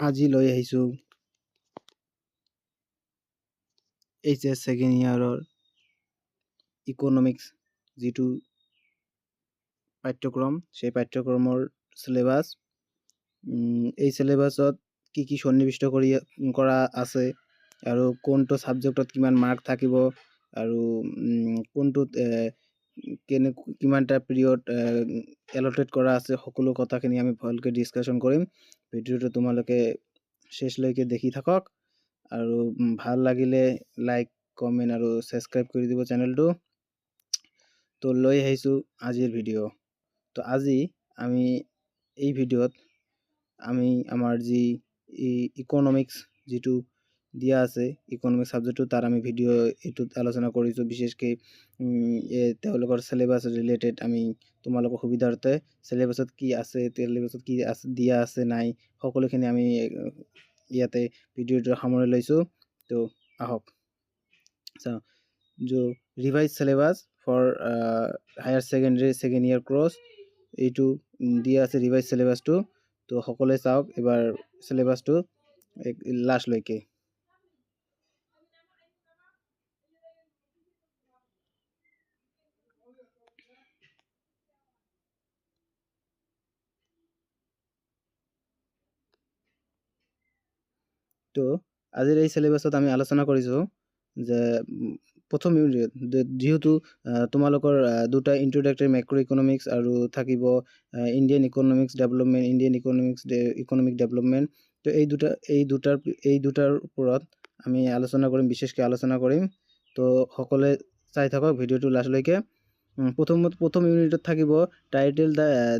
আজি লৈ আহিছোঁ HS ছেকেণ্ড ইয়াৰৰ ইকনমিক্স যিটো পাঠ্যক্ৰম সেই পাঠ্যক্ৰমৰ সিলেবাস এই সিলেবাসত কি সন্নিবিষ্ট কৰা আছে আৰু কোনটো সাবজেক্টত কিমান মাৰ্ক থাকিব আৰু কোনটোত কিমানটা পিৰিয়ড এলটেড কৰা আছে সকলো কথাখিনি আমি ভালকৈ ডিসকাশন কৰিম। ভিডিওটো তোমালোকে শেষলৈকে দেখি থাকক আৰু ভাল লাগিলে লাইক কমেন্ট আৰু সাবস্ক্ৰাইব কৰি দিব চেনেলটো। তো লৈ আহিছোঁ আজিৰ ভিডিও। তো আজি আমি এই ভিডিওত আমি আমাৰ যি ইকনমিক্স যিটো দিয়া আছে ইকনমিক্স সাবজেক্টটো তাৰ আমি ভিডিও এইটোত আলোচনা কৰিছোঁ। বিশেষকৈ তেওঁলোকৰ সিলেবাস ৰিলেটেড আমি তোমালোকৰ সুবিধাৰ্থে সিলেবাসত কি আছে সিলেবাসত কি দিয়া আছে নাই সকলোখিনি আমি ইয়াতে ভিডিওটো সামৰি লৈছোঁ। তো আহক চাওঁ जो revise syllabus for higher secondary second year course এইটো দিয়া আছে ৰিভাইজ সিলেবাসটো। তো সকলোৱে চাওক এবাৰ সিলেবাসটো লাষ্টলৈকে। তো আজিৰ এই সিলেবাসত আমি আলোচনা কৰিছোঁ যে প্ৰথম ইউনিট যেহেতু তোমালোকৰ দুটা ইন্ট্ৰোডাক্টৰী মাইক্ৰো ইকনমিক্স আৰু থাকিব Indian economics development Indian economic development. তো এই দুটাৰ ওপৰত আমি আলোচনা কৰিম, বিশেষকৈ আলোচনা কৰিম। তো সকলোৱে চাই থাকক ভিডিওটো লাষ্টলৈকে। প্ৰথম ইউনিটত থাকিব title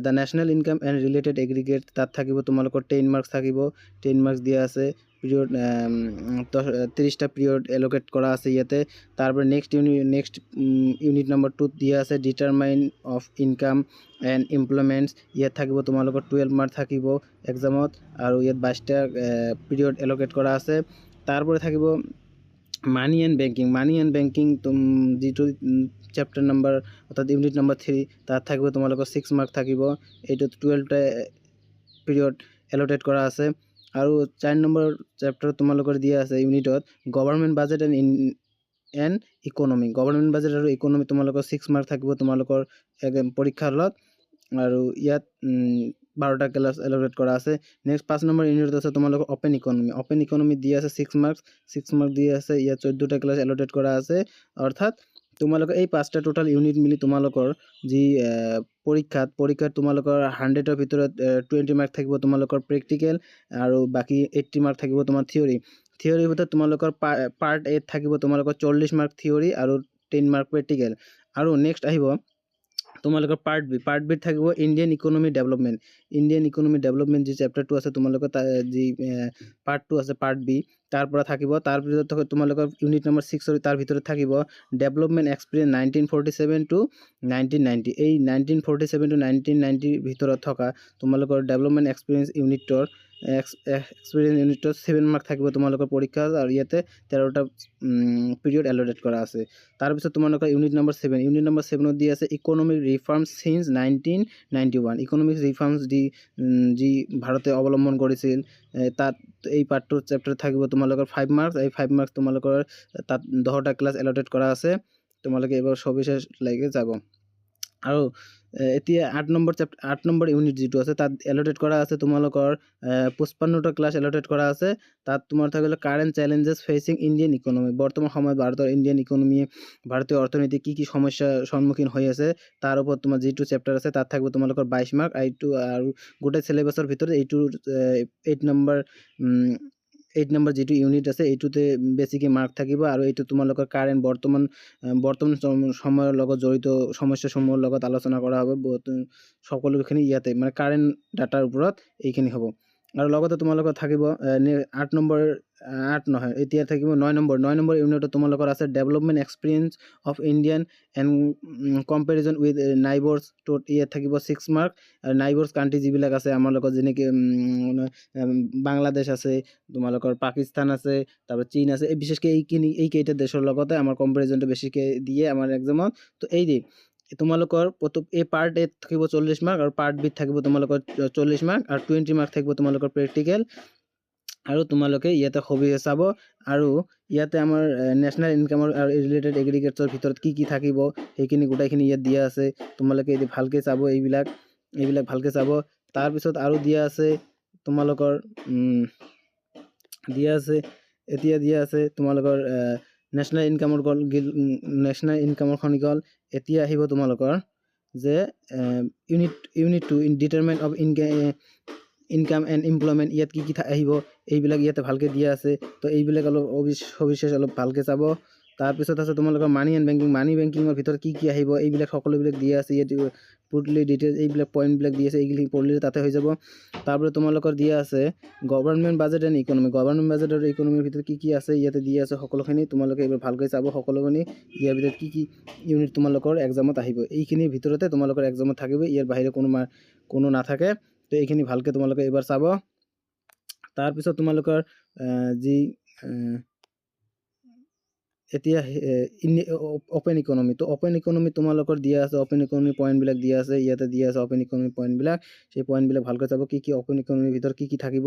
the national income and related aggregate. তাত থাকিব তোমালোকৰ 10 মাৰ্কস থাকিব। 10 মাৰ্কস দিয়া আছে। পিৰিয়ড 30টা পিৰিয়ড এলোকেট কৰা আছে ইয়াতে। তাৰপৰে নেক্সট ইউনিট নাম্বাৰ 2 দিয়া আছে determine of income and employments. ইয়াত থাকিব তোমালোকৰ 12 মাৰ্ক থাকিব এক্সামত আৰু ইয়াত 22টা পিৰিয়ড এলোকেট কৰা আছে। তাৰপৰে থাকিব মানি এণ্ড বেংকিং যিটো চেপ্টাৰ নাম্বাৰ অৰ্থাৎ ইউনিট নাম্বাৰ 3 তাত থাকিব তোমালোকৰ 6 মাৰ্ক থাকিব। এইটো 12টা পিৰিয়ড এলোটেড কৰা আছে। আৰু 4 নম্বৰ চেপ্টাৰ তোমালোকৰ দিয়া আছে ইউনিটত government budget and economy. Government budget আৰু ইকনমি তোমালোকৰ 6 মাৰ্ক থাকিব তোমালোকৰ পৰীক্ষাৰ হলত। আৰু ইয়াত 12টা ক্লাস এলোকেট কৰা আছে। নেক্সট 5 নম্বৰ ইউনিটত আছে তোমালোকৰ ওপেন ইকনমি দিয়া আছে 6 মাৰ্ক দিয়া আছে। ইয়াত 14টা ক্লাস এলোকেট কৰা আছে। অৰ্থাৎ তোমালোকৰ এই 5টা টোটাল ইউনিট মিলি তোমালোকৰ যি পৰীক্ষাত তোমালোকৰ 100ৰ ভিতৰত 20 মাৰ্ক থাকিব তোমালোকৰ প্ৰেক্টিকেল আৰু বাকি 80 মাৰ্ক থাকিব তোমাৰ থিওৰিৰ ভিতৰত তোমালোকৰ পাৰ্ট এ থাকিব তোমালোকৰ 40 মাৰ্ক থিওৰি আৰু 10 মাৰ্ক প্ৰেক্টিকেল। আৰু নেক্সট আহিব তোমালোকৰ পাৰ্ট বি থাকিব ইন্ডিয়ান ইকনমি ডেভেলপমেন্ট যি চেপ্টাৰটো আছে তোমালোকৰ যি পাৰ্ট 2 আছে পাৰ্ট বি তাৰ পৰা থাকিব। তাৰ ভিতৰত তোমালোকৰ ইউনিট নম্বৰ 6 তাৰ ভিতৰত থাকিব ডেভেলপমেন্ট এক্সপিৰিয়েন্স 1947 টু 1990। এই 1947 টু 1990 ভিতৰত থকা তোমালোকৰ ডেভেলপমেন্ট এক্সপিৰিয়েন্স ইউনিটৰ 7 মাৰ্ক থাকিব তোমালোকৰ পৰীক্ষা। আৰু ইয়াতে 13টা পিৰিয়ড এলোকেট কৰা আছে। তাৰপিছত তোমালোকৰ ইউনিট নম্বৰ 7 দি আছে economic reforms since 1991। Economic reforms যি ভাৰতে অৱলম্বন কৰিছিল তাত এই পাৰ্টটো চেপ্টাৰ থাকিব তোমালোকৰ 5 মাৰ্কস। এই 5 মাৰ্কস তোমালোকৰ তাত 10টা ক্লাস এলোকেট কৰা আছে। তোমালোকে এবাৰ সবিশেষ লাগে যাব। আৰু এতিয়া 8 নম্বৰ ইউনিট যিটো আছে তাত এলোকেট কৰা আছে তোমালোকৰ 55টা ক্লাস এলোকেট কৰা আছে। তাত তোমাৰ থাকিলে current challenges facing Indian economy. বৰ্তমান সময়ত ভাৰতৰ ইন্ডিয়ান ইকনমি ভাৰতীয় অৰ্থনীতি কি সমস্যাৰ সন্মুখীন হৈ আছে তাৰ ওপৰত তোমাৰ যিটো চেপ্টাৰ আছে তাত থাকিব তোমালোকৰ 22 মাৰ্ক। এইটো আৰু গোটেই সিলেবাসৰ ভিতৰত এইটো 8 নম্বৰ যিটো ইউনিট আছে এইটোতে বেছিকৈ মাৰ্ক থাকিব। আৰু এইটো তোমালোকৰ কাৰেন্ট বৰ্তমান সময়ৰ লগত জড়িত সমস্যাসমূহৰ লগত আলোচনা কৰা হ'ব। সকলোখিনি ইয়াতে মানে কাৰেন্ট ডাটাৰ ওপৰত এইখিনি হ'ব। আৰু লগতে তোমালোকৰ থাকিব 9 নম্বৰ ইউনিটত তোমালোকৰ আছে development experience of Indian and comparison with neighbours. তো ইয়াত থাকিব 6 মাৰ্ক। নাইবাৰ্ছ কাণ্ট্ৰি যিবিলাক আছে আমাৰ লগত যেনেকৈ বাংলাদেশ আছে তোমালোকৰ পাকিস্তান আছে তাৰপৰা চীন আছে। এই বিশেষকৈ এইকেইটা দেশৰ লগতে আমাৰ কম্পেৰিজনটো বেছিকৈ দিয়ে আমাৰ এক্সামত। তো এই তোমালোকৰ এই পাৰ্ট এ থাকিব 40 মাৰ্ক আৰু পাৰ্ট বি থাকিব তোমালোকৰ 40 মাৰ্ক আৰু 20 মাৰ্ক থাকিব তোমালোকৰ প্ৰেক্টিকেল। আৰু তোমালোকে ইয়াতে সবিশেষ চাব আৰু ইয়াতে আমাৰ নেশ্যনেল ইনকামৰ আৰু ৰিলেটেড এগ্ৰিকালচাৰৰ ভিতৰত কি থাকিব সেইখিনি গোটেইখিনি ইয়াত দিয়া আছে। তোমালোকে এটি ভালকৈ চাব, এইবিলাক ভালকৈ চাব। তাৰপিছত আৰু দিয়া আছে তোমালোকৰ এতিয়া দিয়া আছে তোমালোকৰ নেশ্যনেল ইনকামৰ নেশ্যনেল ইনকামৰখন গ'ল। এতিয়া আহিব তোমালোকৰ যে unit 2 determine of income and employment. ইয়াত কি আহিব এইবিলাক ইয়াতে ভালকৈ দিয়া আছে। তো এইবিলাক অলপ সবিশেষ অলপ ভালকৈ চাব। তাৰপিছত আছে তোমালোকৰ মানি এণ্ড বেংকিং। মানি বেংকিঙৰ ভিতৰত কি আহিব এইবিলাক সকলোবিলাক দিয়া আছে ইয়াত পুটলি ডিটেইলছ, এইবিলাক পইণ্টবিলাক দি আছে, এইখিনি পঢ়িলে তাতে হৈ যাব। তাৰপৰা তোমালোকৰ দিয়া আছে government budget and economy. Government budget আৰু ইকনমিৰ ভিতৰত কি আছে ইয়াতে দিয়া আছে সকলোখিনি। তোমালোকে এইবোৰ ভালকৈ চাব সকলোখিনি। ইয়াৰ ভিতৰত কি ইউনিট তোমালোকৰ এক্সামত আহিব, এইখিনিৰ ভিতৰতে তোমালোকৰ এক্সামত থাকিব, ইয়াৰ বাহিৰে কোনো নাথাকে। তো এইখিনি ভালকৈ তোমালোকে এইবাৰ চাব। তাৰপিছত তোমালোকৰ যি এতিয়া অপেন ইকনমি। তো অপেন ইকনমি তোমালোকৰ দিয়া আছে, অপেন ইকনমি পইণ্টবিলাক দিয়া আছে, ইয়াতে দিয়া আছে অপেন ইকনমি পইণ্টবিলাক। সেই পইণ্টবিলাক ভালকৈ চাব কি অপেন ইকনমিৰ ভিতৰত কি থাকিব।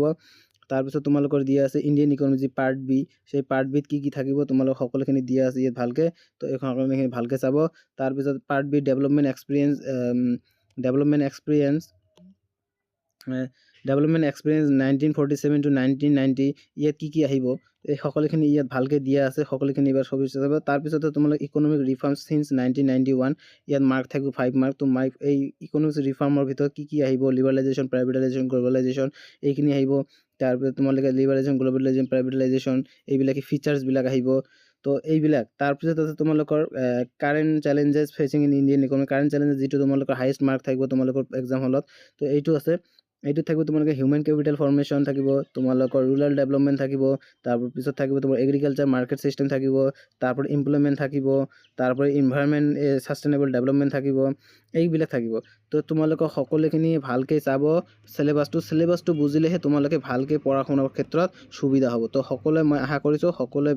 তাৰপিছত তোমালোকৰ দিয়া আছে ইণ্ডিয়ান ইকনমি যি পাৰ্ট বি, সেই পাৰ্ট বিত কি থাকিব তোমালোক সকলোখিনি দিয়া আছে ইয়াত ভালকৈ। তো এই সকলোখিনি ভালকৈ চাব। তাৰপিছত part B development experience 1947 to 1990। ইয়াত কি আহিব এই সকলোখিনি ইয়াত ভালকৈ দিয়া আছে, সকলোখিনি এইবাৰ ছবি চাব। তাৰপিছতে তোমালোক ইকনমিক ৰিফৰ্মছ সিন্স 1991। ইয়াত মাৰ্ক থাকিব 5 মাৰ্ক। তো এই ইকনমিক ৰিফৰ্মৰ ভিতৰত কি আহিব লিবাৰেলাইজেশ্যন, প্ৰাইভেটাইজেশ্যন, গ্ল'বেলাইজেশ্যন এইখিনি আহিব। তাৰপিছত তোমালোকে লিবাৰেলাইজেশ্যন, গ্ল'বেলাইজেশ্যন, প্ৰাইভেটাইজেশ্যন এইবিলাক ফিচাৰ্ছবিলাক আহিব। তো এইবিলাক তাৰপিছত আছে তোমালোকৰ current challenges fetching in Indian economy. Current challenges যিটো তোমালোকৰ হাইয়েষ্ট মাৰ্ক থাকিব তোমালোকৰ এক্সাম হলত। তো এইটো আছে, এইটোত থাকিব তোমালোকে হিউমেন কেপিটেল ফৰ্মেশ্যন থাকিব, তোমালোকৰ ৰুৰাল ডেভেলপমেণ্ট থাকিব, তাৰপিছত থাকিব তোমাৰ এগ্ৰিকালচাৰ মাৰ্কেট চিষ্টেম থাকিব, তাৰপৰা এমপ্লয়মেণ্ট থাকিব, তাৰপৰা ইনভাইৰমেণ্ট ছাষ্টেইনেবল ডেভেলপমেণ্ট থাকিব, এইবিলাক থাকিব। তো তোমালোকে সকলোখিনি ভালকৈ চাব। চিলেবাছটো বুজিলেহে তোমালোকে ভালকৈ পঢ়া শুনাৰ ক্ষেত্ৰত সুবিধা হ'ব। তো সকলোৱে মই আশা কৰিছোঁ সকলোৱে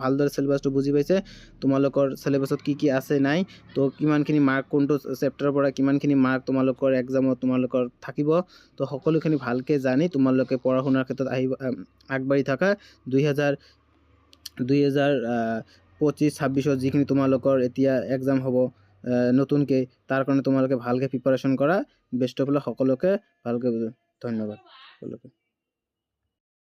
ভালদৰে চিলেবাছটো বুজি পাইছে। তোমালোকৰ চিলেবাছত কি আছে নাই, তো কিমানখিনি মাৰ্ক কোনটো চেপ্টাৰৰ পৰা কিমানখিনি মাৰ্ক তোমালোকৰ এক্সামত তোমালোকৰ থাকিব। তো সকলোখিনি ভালকৈ জানি তোমালোকে পঢ়া শুনাৰ ক্ষেত্ৰত আগবাঢ়ি থাকা। 2025-26 যিখিনি তোমালোকৰ এতিয়া এক্সাম হ'ব নতুনকৈ, তাৰ কাৰণে তোমালোকে ভালকৈ প্ৰিপাৰেশ্যন কৰা। বেষ্ট অফ লাক সকলোকে। ভালকৈ ধন্যবাদ সকলোকে।